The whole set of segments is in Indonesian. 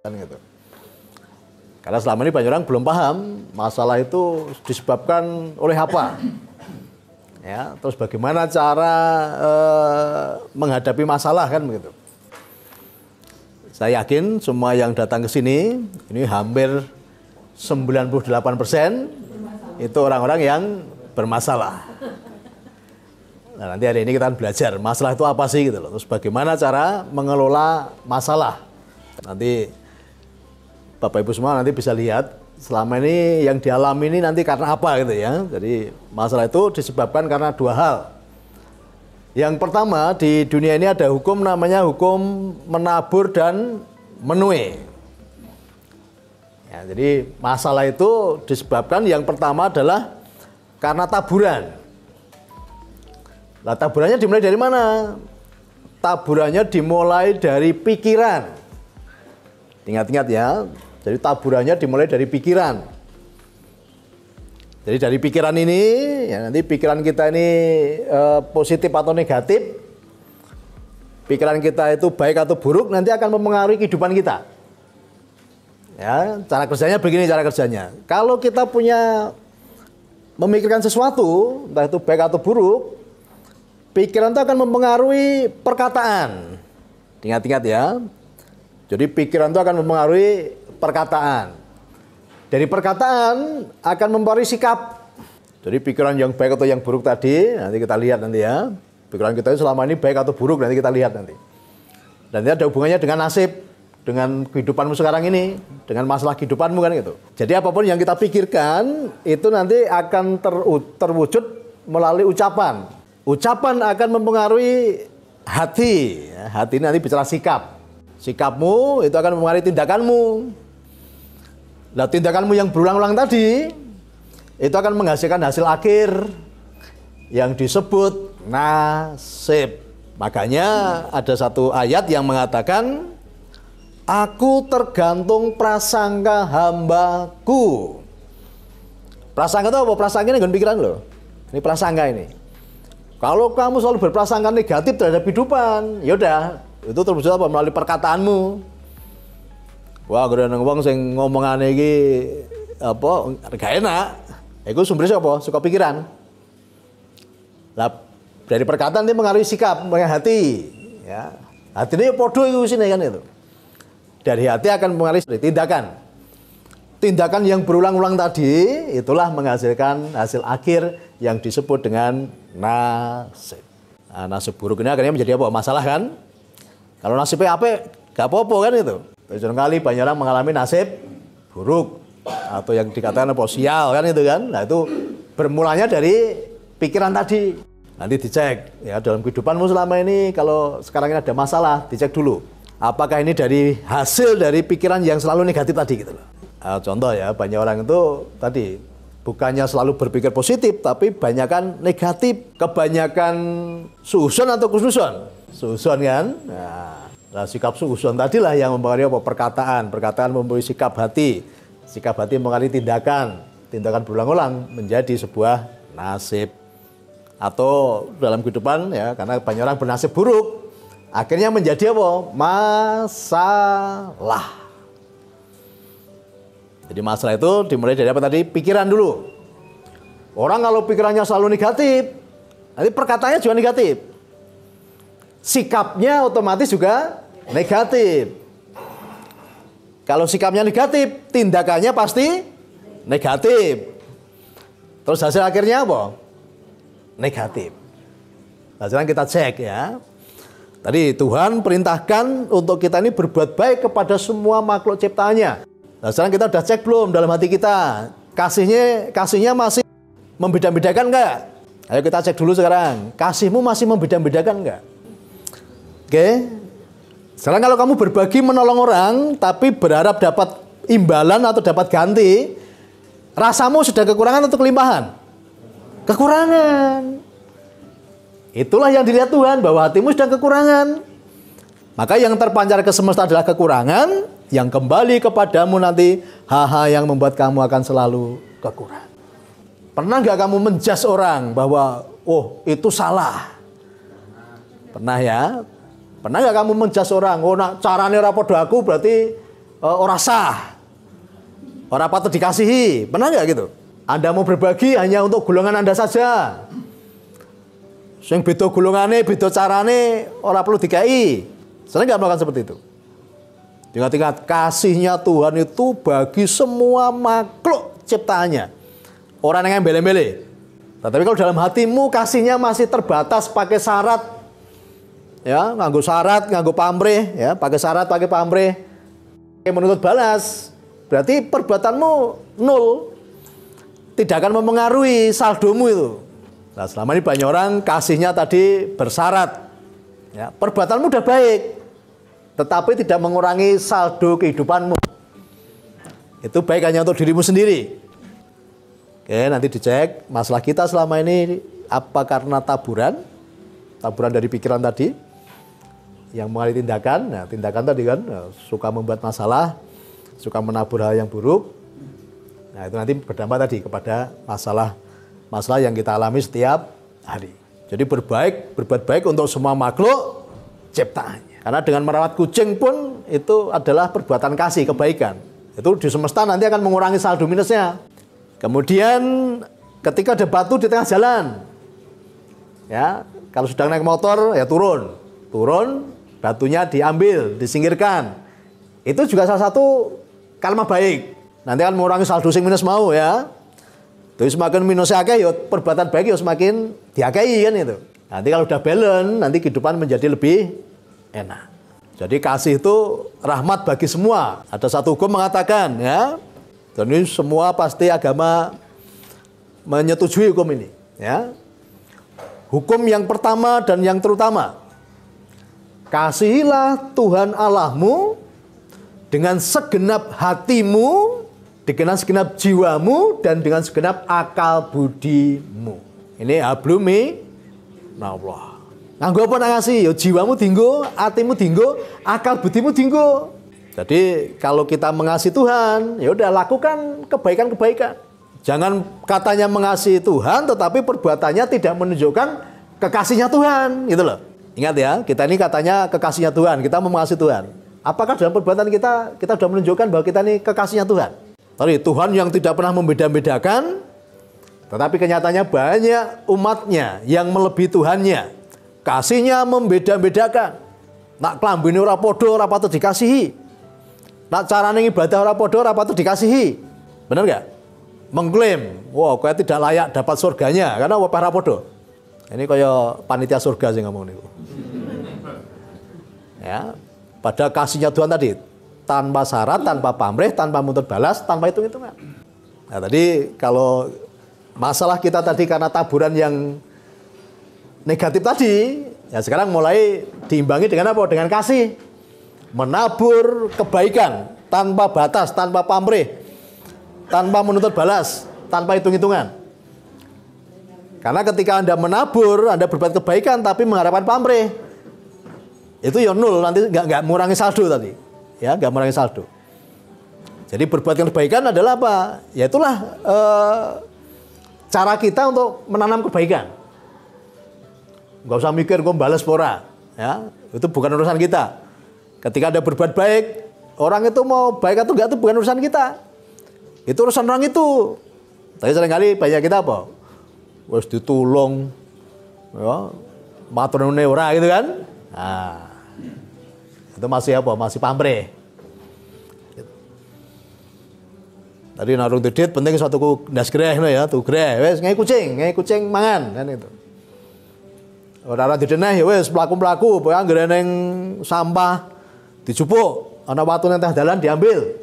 kan gitu. Karena selama ini banyak orang belum paham masalah itu disebabkan oleh apa. Ya, terus bagaimana cara menghadapi masalah kan begitu. Saya yakin semua yang datang ke sini ini hampir 98% itu orang-orang yang bermasalah. Nah, nanti hari ini kita akan belajar masalah itu apa sih gitu loh. Terus bagaimana cara mengelola masalah. Nanti Bapak Ibu semua nanti bisa lihat selama ini yang dialami ini nanti karena apa gitu ya. Jadi masalah itu disebabkan karena dua hal. Yang pertama, di dunia ini ada hukum namanya hukum menabur dan menuai. Ya, jadi masalah itu disebabkan yang pertama adalah karena taburan. Nah, taburannya dimulai dari mana? Taburannya dimulai dari pikiran. Ingat-ingat ya, jadi taburannya dimulai dari pikiran. Jadi dari pikiran ini, ya nanti pikiran kita ini positif atau negatif, pikiran kita itu baik atau buruk, nanti akan mempengaruhi kehidupan kita. Ya, cara kerjanya begini cara kerjanya. Kalau kita punya memikirkan sesuatu, entah itu baik atau buruk, pikiran itu akan mempengaruhi perkataan. Ingat-ingat ya. Jadi pikiran itu akan mempengaruhi perkataan. Dari perkataan akan mempengaruhi sikap. Jadi pikiran yang baik atau yang buruk tadi, nanti kita lihat nanti ya. Pikiran kita selama ini baik atau buruk, nanti kita lihat nanti. Dan ini ada hubungannya dengan nasib, dengan kehidupanmu sekarang ini, dengan masalah kehidupanmu kan gitu. Jadi apapun yang kita pikirkan, itu nanti akan terwujud melalui ucapan. Ucapan akan mempengaruhi hati. Hati ini nanti bicara sikap. Sikapmu itu akan mempengaruhi tindakanmu. Nah, tindakanmu yang berulang-ulang tadi itu akan menghasilkan hasil akhir yang disebut nasib. Makanya ada satu ayat yang mengatakan, aku tergantung prasangka hambaku. Prasangka itu apa? Prasangka ini dengan pikiran loh. Ini prasangka ini. Kalau kamu selalu berprasangka negatif terhadap kehidupan, yaudah, itu terwujud apa? Melalui perkataanmu. Wah, gara-gara wong sing ngomongane iki apa gak enak. Iku sumbernya apa? Suka pikiran. Lah dari perkataan ini mengaruhi sikap, mengaruhi hati, ya. Hati ini podo iku sini kan itu. Dari hati akan mengaruhi tindakan. Tindakan yang berulang-ulang tadi itulah menghasilkan hasil akhir yang disebut dengan nasib. Nah, nasib buruk ini akhirnya menjadi apa? Masalah kan? Kalau nasibnya apa? Gak apa-apa kan itu. Seringkali banyak orang mengalami nasib buruk atau yang dikatakan sial kan itu kan. Nah itu bermulanya dari pikiran tadi. Nanti dicek ya dalam kehidupanmu selama ini kalau sekarang ini ada masalah, dicek dulu. Apakah ini dari hasil dari pikiran yang selalu negatif tadi gitu loh. Contoh ya, banyak orang itu tadi bukannya selalu berpikir positif tapi banyakan negatif, kebanyakan suudzon atau khusnuzon. Suudzon kan? Nah, sikap suudzon tadilah yang mempengaruhi apa? Perkataan mempengaruhi sikap hati mempengaruhi tindakan berulang-ulang menjadi sebuah nasib. Atau dalam kehidupan ya, karena banyak orang bernasib buruk, akhirnya menjadi apa? Masalah. Jadi masalah itu dimulai dari apa tadi? Pikiran dulu. Orang kalau pikirannya selalu negatif, nanti perkataannya juga negatif. Sikapnya otomatis juga negatif. Kalau sikapnya negatif, tindakannya pasti negatif. Terus hasil akhirnya apa? Negatif. Nah, sekarang kita cek ya. Tadi Tuhan perintahkan untuk kita ini berbuat baik kepada semua makhluk ciptaannya. Nah, sekarang kita udah cek belum dalam hati kita? Kasihnya masih membeda-bedakan enggak? Ayo kita cek dulu sekarang. Kasihmu masih membeda-bedakan enggak? Oke, sekarang kalau kamu berbagi menolong orang, tapi berharap dapat imbalan atau dapat ganti, rasamu sudah kekurangan atau kelimpahan? Kekurangan. Itulah yang dilihat Tuhan, bahwa hatimu sudah kekurangan. Maka yang terpancar ke semesta adalah kekurangan, yang kembali kepadamu nanti hal-hal yang membuat kamu akan selalu kekurangan. Pernah nggak kamu menjudge orang bahwa, oh itu salah? Pernah ya? Pernah nggak kamu menjudge orang, oh nak carane ra padha aku berarti ora sah. Ora patut dikasihi. Pernah nggak gitu? Anda mau berbagi hanya untuk golongan Anda saja. Sing beda golongane, beda carane, ora perlu dikai. Sering nggak melakukan seperti itu? Ingat-ingat, kasihnya Tuhan itu bagi semua makhluk ciptaannya. Orang yang embel-embele. Tapi kalau dalam hatimu kasihnya masih terbatas pakai syarat, ya, nganggo syarat, nganggo pamrih, ya, pakai syarat, pakai pamrih, menuntut balas, berarti perbuatanmu nol, tidak akan mempengaruhi saldomu itu. Nah, selama ini banyak orang kasihnya tadi bersyarat, ya, perbuatanmu udah baik, tetapi tidak mengurangi saldo kehidupanmu. Itu baik hanya untuk dirimu sendiri. Oke, nanti dicek masalah kita selama ini apa karena taburan dari pikiran tadi yang mengalami tindakan. Nah, tindakan tadi kan suka membuat masalah, suka menabur hal yang buruk. Nah, itu nanti berdampak tadi kepada masalah yang kita alami setiap hari. Jadi berbuat baik untuk semua makhluk ciptaannya. Karena dengan merawat kucing pun itu adalah perbuatan kasih, kebaikan. Itu di semesta nanti akan mengurangi saldo minusnya. Kemudian ketika ada batu di tengah jalan, ya, kalau sedang naik motor ya turun, batunya diambil, disingkirkan. Itu juga salah satu kalimat baik. Nanti akan mengurangi saldo sing minus mau, ya. Jadi semakin minusnya akeh, ya perbuatan baik ya semakin diakei kan itu. Nanti kalau udah balance, nanti kehidupan menjadi lebih enak. Jadi kasih itu rahmat bagi semua. Ada satu hukum mengatakan, ya, dan ini semua pasti agama menyetujui hukum ini, ya. Hukum yang pertama dan yang terutama, kasihilah Tuhan Allahmu dengan segenap hatimu, dengan segenap jiwamu, dan dengan segenap akal budimu. Ini hablumi Allah. Nganggo apa nak ngasih? Ya jiwamu dinggo, hatimu dinggo, akal budimu dinggo. Jadi kalau kita mengasihi Tuhan, ya udah lakukan kebaikan-kebaikan. Jangan katanya mengasihi Tuhan, tetapi perbuatannya tidak menunjukkan kekasihnya Tuhan, gitu loh. Ingat ya, kita ini katanya kekasihnya Tuhan, kita mau mengasihi Tuhan. Apakah dalam perbuatan kita sudah menunjukkan bahwa kita ini kekasihnya Tuhan? Tadi Tuhan yang tidak pernah membeda-bedakan, tetapi kenyataannya banyak umatnya yang melebihi Tuhannya. Kasihnya membeda-bedakan. Nak klambine ora padha ora patut dikasihi. Nak carane ibadah ora padha ora patut dikasihi. Benar enggak? Mengklaim, wah kowe tidak layak dapat surganya karena ora padha. Ini kaya panitia surga sih ngomong niku. Ya, pada kasihnya Tuhan tadi tanpa syarat, tanpa pamrih, tanpa menuntut balas, tanpa hitung-hitungan. Nah, tadi kalau masalah kita tadi karena taburan yang negatif tadi, ya sekarang mulai diimbangi dengan apa? Dengan kasih. Menabur kebaikan tanpa batas, tanpa pamrih, tanpa menuntut balas, tanpa hitung-hitungan. Karena ketika Anda menabur, Anda berbuat kebaikan tapi mengharapkan pamrih, itu ya nol, nanti nggak mengurangi saldo tadi. Ya, nggak mengurangi saldo. Jadi berbuat kebaikan adalah apa? Ya itulah cara kita untuk menanam kebaikan. Nggak usah mikir kok balas pora, ya, itu bukan urusan kita. Ketika Anda berbuat baik, orang itu mau baik atau enggak itu bukan urusan kita. Itu urusan orang itu. Tapi seringkali banyak kita apa? Wes ditulung, ya, matur nuwun ora gitu kan? Nah, itu masih apa? Masih pamrih. Tadi narung dedit penting suatu ndas greh ya, tuh greh, wes ngai kucing mangan kan itu. Ora dideneh ya wis pelaku-pelaku pokoke anggere ning sampah dijupuk, ana watu nang tengah dalan diambil.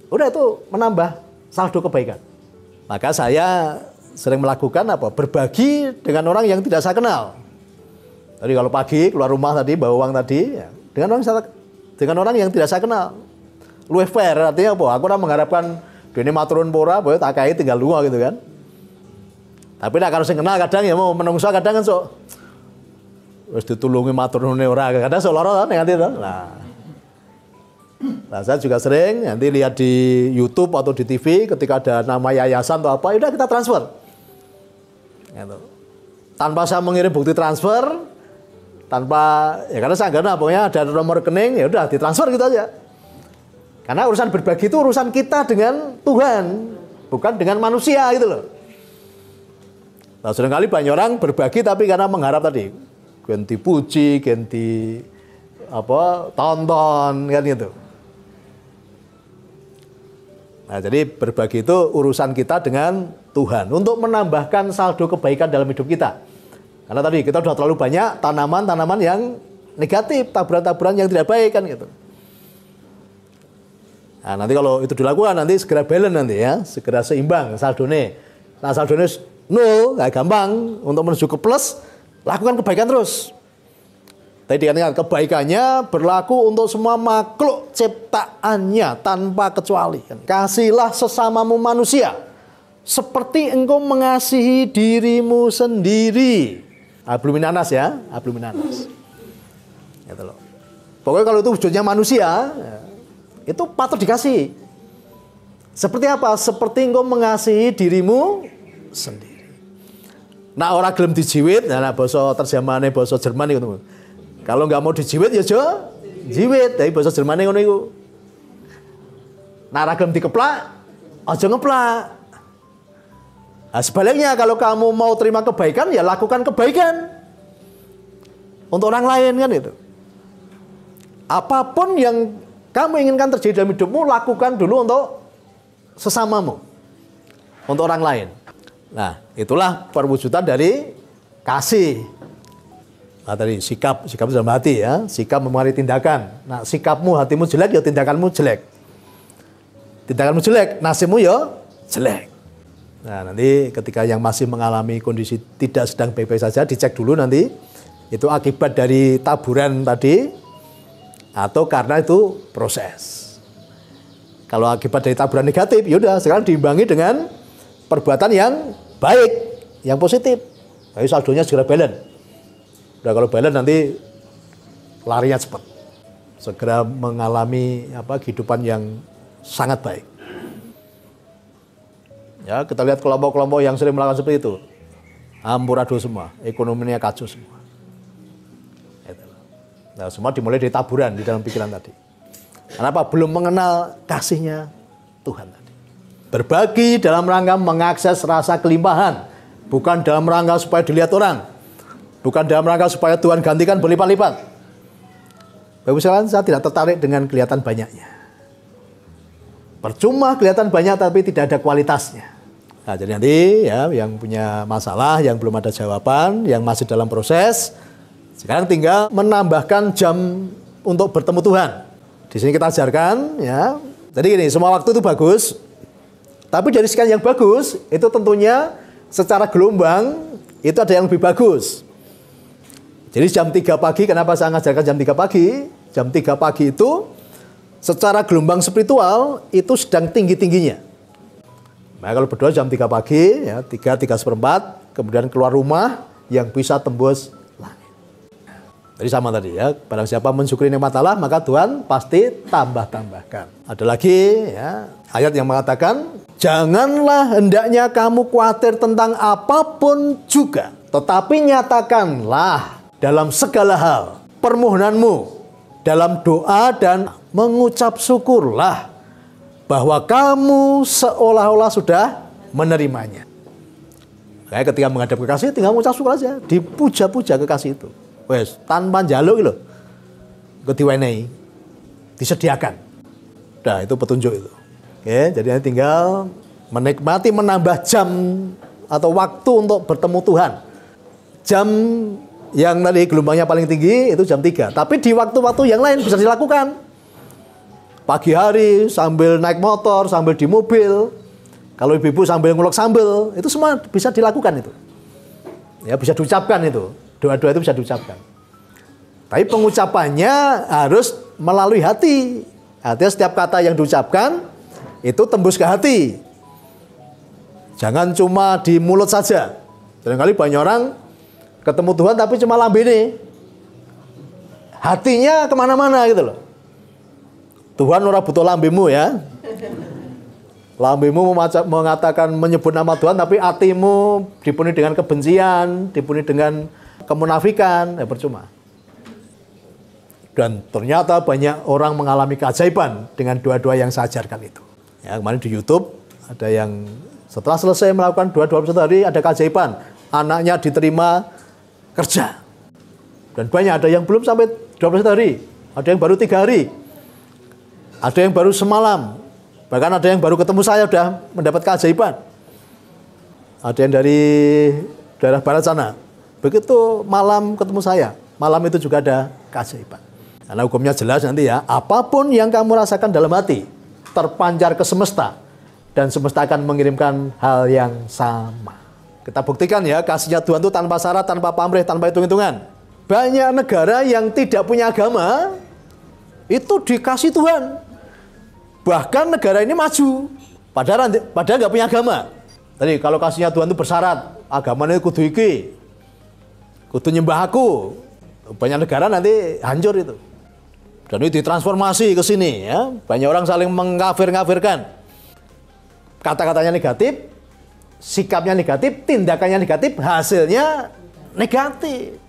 Udah itu menambah saldo kebaikan. Maka saya sering melakukan apa? Berbagi dengan orang yang tidak saya kenal. Tadi kalau pagi keluar rumah tadi bawa uang tadi ya, dengan orang yang tidak saya kenal. Luwih fair artinya apa? Aku ora mengharapkan dene maturun pora, boyo tak kai tinggal lunga gitu kan. Tapi nek karo sing kenal kadang ya mau menungso kadang kan sok wis ditulungi matur nuwun ora, kadang sok lara ning ati to. Nah, saya juga sering nanti lihat di YouTube atau di TV ketika ada nama yayasan atau apa, udah kita transfer. Gitu. Tanpa saya mengirim bukti transfer, tanpa ya karena saya enggak pokoknya ada nomor rekening ya udah ditransfer gitu aja. Karena urusan berbagi itu urusan kita dengan Tuhan, bukan dengan manusia gitu loh. Nah, seringkali banyak orang berbagi tapi karena mengharap tadi ganti puji, ganti tonton kan gitu. Nah, jadi berbagi itu urusan kita dengan Tuhan untuk menambahkan saldo kebaikan dalam hidup kita. Karena tadi kita sudah terlalu banyak tanaman-tanaman yang negatif, taburan-taburan yang tidak baik kan gitu. Nah, nanti kalau itu dilakukan nanti segera balance nanti ya, segera seimbang saldone. Nah, saldone nol, nggak gampang. Untuk menuju ke plus, lakukan kebaikan terus. Tadi dikatakan kebaikannya berlaku untuk semua makhluk ciptaannya tanpa kecuali. Kasihilah sesamamu manusia seperti engkau mengasihi dirimu sendiri. Abluminanas ya, abluminanas. Gitu loh. Pokoknya kalau itu wujudnya manusia, itu patut dikasih. Seperti apa? Seperti engkau mengasihi dirimu sendiri. Nah, orang gelem dijiwit, nah bahasa terjemahane bahasa Jerman itu. Kalau nggak mau dijiwit ya jo jiwit. Dari bahasa Jerman ngono iku. Nah, ora gelem dikeplak, aja ngeplak. Nah, sebaliknya kalau kamu mau terima kebaikan ya lakukan kebaikan untuk orang lain kan itu. Apapun yang kamu inginkan terjadi dalam hidupmu, lakukan dulu untuk sesamamu, untuk orang lain. Nah, itulah perwujudan dari kasih. Nah, tadi sikap dalam hati ya, sikap mempengaruhi tindakan. Nah, sikapmu, hatimu jelek, ya tindakanmu jelek. Tindakanmu jelek, nasibmu ya jelek. Nah, nanti ketika yang masih mengalami kondisi tidak sedang baik-baik saja, dicek dulu nanti itu akibat dari taburan tadi atau karena itu proses. Kalau akibat dari taburan negatif, yaudah sekarang diimbangi dengan perbuatan yang baik, yang positif. Jadi saldonya segera balance. Udah kalau balance nanti larinya cepat. Segera mengalami kehidupan yang sangat baik. Ya, kita lihat kelompok-kelompok yang sering melakukan seperti itu. Amburadul semua, ekonominya kacau semua. Nah, semua dimulai dari taburan di dalam pikiran tadi. Kenapa? Belum mengenal kasihnya Tuhan tadi. Berbagi dalam rangka mengakses rasa kelimpahan. Bukan dalam rangka supaya dilihat orang. Bukan dalam rangka supaya Tuhan gantikan berlipat-lipat. Bapak sekalian, saya tidak tertarik dengan kelihatan banyaknya. Percuma kelihatan banyak tapi tidak ada kualitasnya. Nah, jadi nanti ya yang punya masalah, yang belum ada jawaban, yang masih dalam proses, sekarang tinggal menambahkan jam untuk bertemu Tuhan. Di sini kita ajarkan ya. Jadi gini, semua waktu itu bagus. Tapi dari sekian yang bagus, itu tentunya secara gelombang itu ada yang lebih bagus. Jadi jam 3 pagi, kenapa saya ngajarkan jam 3 pagi? Jam 3 pagi itu secara gelombang spiritual itu sedang tinggi-tingginya. Nah, kalau berdoa jam 3 pagi, ya 3:3 kemudian keluar rumah yang bisa tembus langit. Jadi sama tadi ya, barang siapa mensyukuri nikmat Allah, maka Tuhan pasti tambah-tambahkan. Ada lagi ya, ayat yang mengatakan, janganlah hendaknya kamu khawatir tentang apapun juga, tetapi nyatakanlah dalam segala hal permohonanmu dalam doa dan mengucap syukurlah bahwa kamu seolah-olah sudah menerimanya. Kayak ketika menghadap kekasih tinggal mengucap syukur aja, dipuja-puja kekasih itu. Wes, tanpa njaluk lho. Diwenehi, disediakan. Nah, itu petunjuk itu. Oke, jadi tinggal menikmati menambah jam atau waktu untuk bertemu Tuhan. Jam yang tadi gelombangnya paling tinggi itu jam 3. Tapi di waktu-waktu yang lain bisa dilakukan. Pagi hari sambil naik motor, sambil di mobil. Kalau ibu-ibu sambil ngulek sambal, itu semua bisa dilakukan itu. Ya, bisa diucapkan itu. Doa-doa itu bisa diucapkan. Tapi pengucapannya harus melalui hati. Artinya setiap kata yang diucapkan itu tembus ke hati. Jangan cuma di mulut saja. Barangkali banyak orang ketemu Tuhan tapi cuma lambene. Hatinya kemana-mana gitu loh. Tuhan ora butuh lambemu ya. Lambemu mengatakan menyebut nama Tuhan tapi hatimu dipenuhi dengan kebencian, dipenuhi dengan kemunafikan, ya percuma. Dan ternyata banyak orang mengalami keajaiban dengan doa-doa yang saya ajarkan itu. Ya, kemarin di YouTube ada yang setelah selesai melakukan doa-doa 21 hari ada keajaiban. Anaknya diterima kerja. Dan banyak, ada yang belum sampai 21 hari. Ada yang baru 3 hari. Ada yang baru semalam. Bahkan ada yang baru ketemu saya sudah mendapat keajaiban. Ada yang dari daerah barat sana. Begitu malam ketemu saya, malam itu juga ada keajaiban. Karena hukumnya jelas nanti ya, apapun yang kamu rasakan dalam hati, terpancar ke semesta. Dan semesta akan mengirimkan hal yang sama. Kita buktikan ya, kasihnya Tuhan itu tanpa syarat, tanpa pamrih, tanpa hitung-hitungan. Banyak negara yang tidak punya agama, itu dikasih Tuhan. Bahkan negara ini maju, padahal nggak punya agama. Tadi kalau kasihnya Tuhan itu bersyarat, agamanya kudu iki, kudu nyembah aku. Banyak negara nanti hancur itu. Dan itu ditransformasi ke sini ya. Banyak orang saling mengkafir-kafirkan. Kata-katanya negatif, sikapnya negatif, tindakannya negatif, hasilnya negatif.